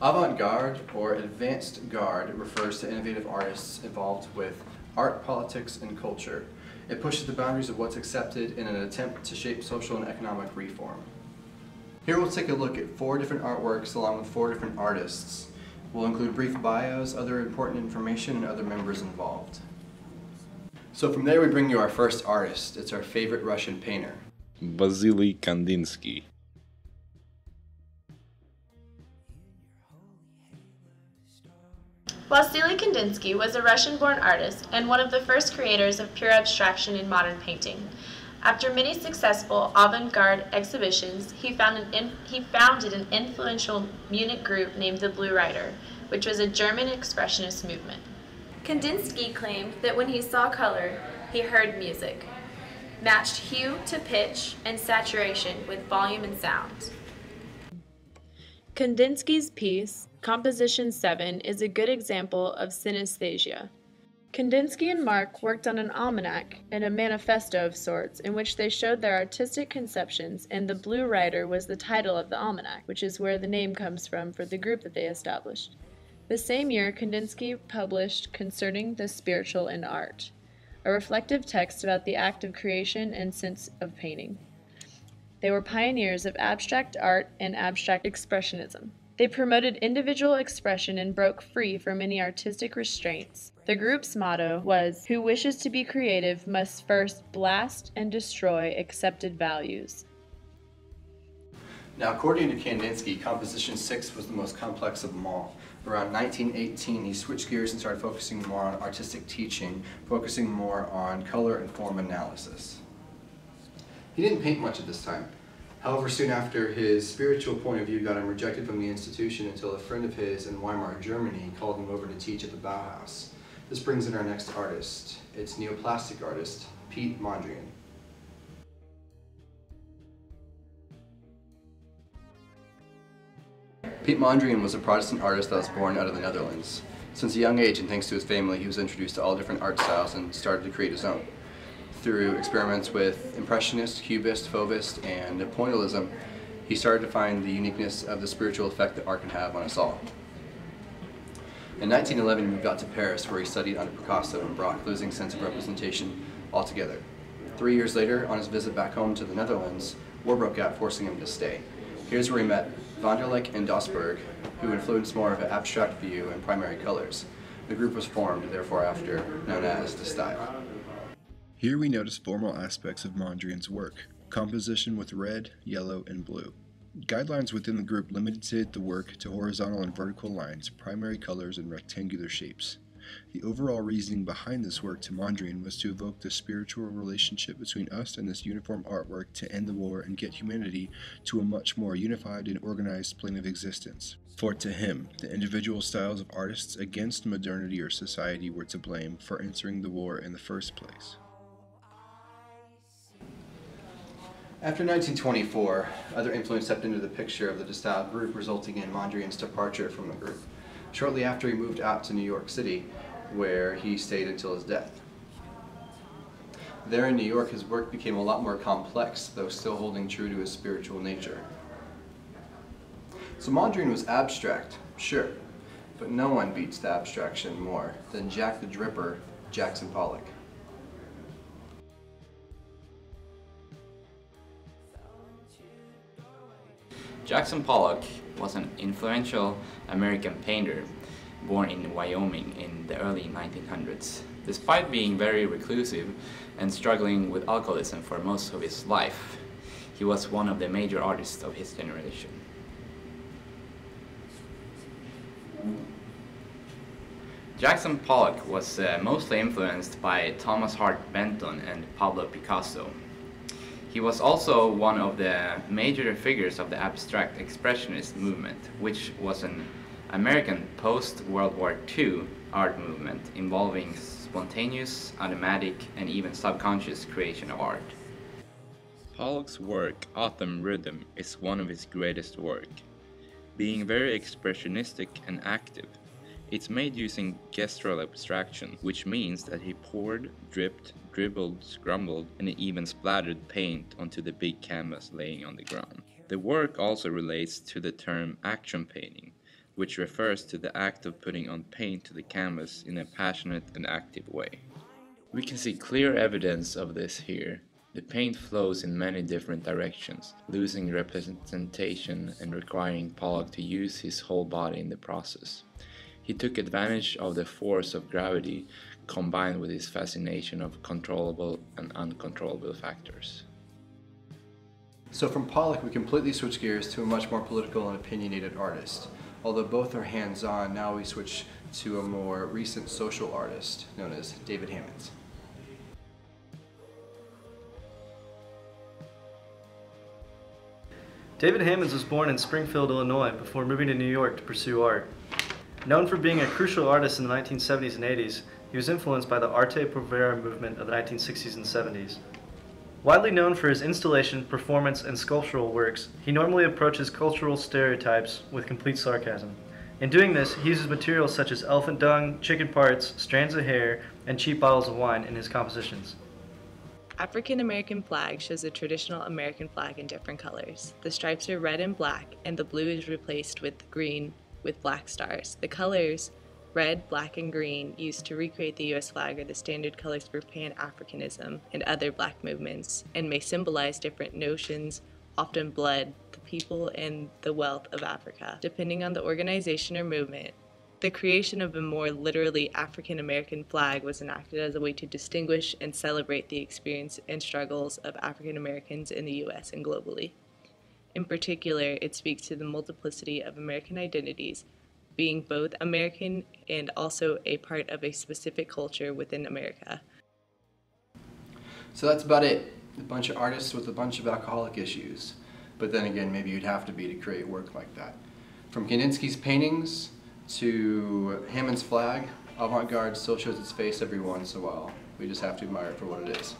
Avant-garde or advanced garde refers to innovative artists involved with art, politics, and culture. It pushes the boundaries of what's accepted in an attempt to shape social and economic reform. Here we'll take a look at 4 different artworks along with 4 different artists. We'll include brief bios, other important information, and other members involved. So from there we bring you our first artist. It's our favorite Russian painter. Vasily Kandinsky. Vasily Kandinsky was a Russian-born artist and one of the first creators of pure abstraction in modern painting. After many successful avant-garde exhibitions, he founded an influential Munich group named the Blue Rider, which was a German expressionist movement. Kandinsky claimed that when he saw color, he heard music, matched hue to pitch and saturation with volume and sound. Kandinsky's piece, Composition 7, is a good example of synesthesia. Kandinsky and Mark worked on an almanac and a manifesto of sorts in which they showed their artistic conceptions, and the Blue Rider was the title of the almanac, which is where the name comes from for the group that they established. The same year, Kandinsky published Concerning the Spiritual in Art, a reflective text about the act of creation and sense of painting. They were pioneers of abstract art and abstract expressionism. They promoted individual expression and broke free from any artistic restraints. The group's motto was, "Who wishes to be creative must first blast and destroy accepted values." Now, according to Kandinsky, Composition 6 was the most complex of them all. Around 1918, he switched gears and started focusing more on artistic teaching, focusing more on color and form analysis. He didn't paint much at this time. However, soon after, his spiritual point of view got him rejected from the institution until a friend of his in Weimar, Germany called him over to teach at the Bauhaus. This brings in our next artist. It's neoplastic artist, Piet Mondrian. Piet Mondrian was a Protestant artist that was born out of the Netherlands. Since a young age, and thanks to his family, he was introduced to all different art styles and started to create his own. Through experiments with Impressionist, Cubist, Fauvist, and Pointillism, he started to find the uniqueness of the spiritual effect that art can have on us all. In 1911, he moved out to Paris, where he studied under Picasso and Braque, losing sense of representation altogether. 3 years later, on his visit back home to the Netherlands, war broke out, forcing him to stay. Here's where he met Van der Leck and Dasberg, who influenced more of an abstract view and primary colors. The group was formed, therefore after, known as the style. Here we notice formal aspects of Mondrian's work, composition with red, yellow, and blue. Guidelines within the group limited the work to horizontal and vertical lines, primary colors, and rectangular shapes. The overall reasoning behind this work to Mondrian was to evoke the spiritual relationship between us and this uniform artwork to end the war and get humanity to a much more unified and organized plane of existence. For to him, the individual styles of artists against modernity or society were to blame for entering the war in the first place. After 1924, other influence stepped into the picture of the De Stijl group, resulting in Mondrian's departure from the group. Shortly after, he moved out to New York City, where he stayed until his death. There in New York, his work became a lot more complex, though still holding true to his spiritual nature. So Mondrian was abstract, sure, but no one beats the abstraction more than Jack the Dripper, Jackson Pollock. Jackson Pollock was an influential American painter born in Wyoming in the early 1900s. Despite being very reclusive and struggling with alcoholism for most of his life, he was one of the major artists of his generation. Jackson Pollock was mostly influenced by Thomas Hart Benton and Pablo Picasso. He was also one of the major figures of the abstract expressionist movement, which was an American post-World War II art movement involving spontaneous, automatic, and even subconscious creation of art. Pollock's work, Autumn Rhythm, is one of his greatest work. Being very expressionistic and active, it's made using gestural abstraction, which means that he poured, dripped, dribbled, scrumbled, and even splattered paint onto the big canvas laying on the ground. The work also relates to the term action painting, which refers to the act of putting on paint to the canvas in a passionate and active way. We can see clear evidence of this here. The paint flows in many different directions, losing representation and requiring Pollock to use his whole body in the process. He took advantage of the force of gravity combined with his fascination of controllable and uncontrollable factors. So from Pollock, we completely switch gears to a much more political and opinionated artist. Although both are hands-on, now we switch to a more recent social artist known as David Hammond. David Hammons was born in Springfield, Illinois, before moving to New York to pursue art. Known for being a crucial artist in the 1970s and 80s, he was influenced by the arte povera movement of the 1960s and 70s. Widely known for his installation, performance, and sculptural works, he normally approaches cultural stereotypes with complete sarcasm. In doing this, he uses materials such as elephant dung, chicken parts, strands of hair, and cheap bottles of wine in his compositions. African American flag shows a traditional American flag in different colors. The stripes are red and black, and the blue is replaced with green with black stars. The colors, red, black, and green, used to recreate the U.S. flag are the standard colors for Pan-Africanism and other black movements, and may symbolize different notions, often blood, the people, and the wealth of Africa. Depending on the organization or movement, the creation of a more literally African American flag was enacted as a way to distinguish and celebrate the experience and struggles of African Americans in the U.S. and globally. In particular, it speaks to the multiplicity of American identities, being both American and also a part of a specific culture within America. So that's about it. A bunch of artists with a bunch of alcoholic issues. But then again, maybe you'd have to be to create work like that. From Kandinsky's paintings to Hammond's flag, avant-garde still shows its face every once in a while. We just have to admire it for what it is.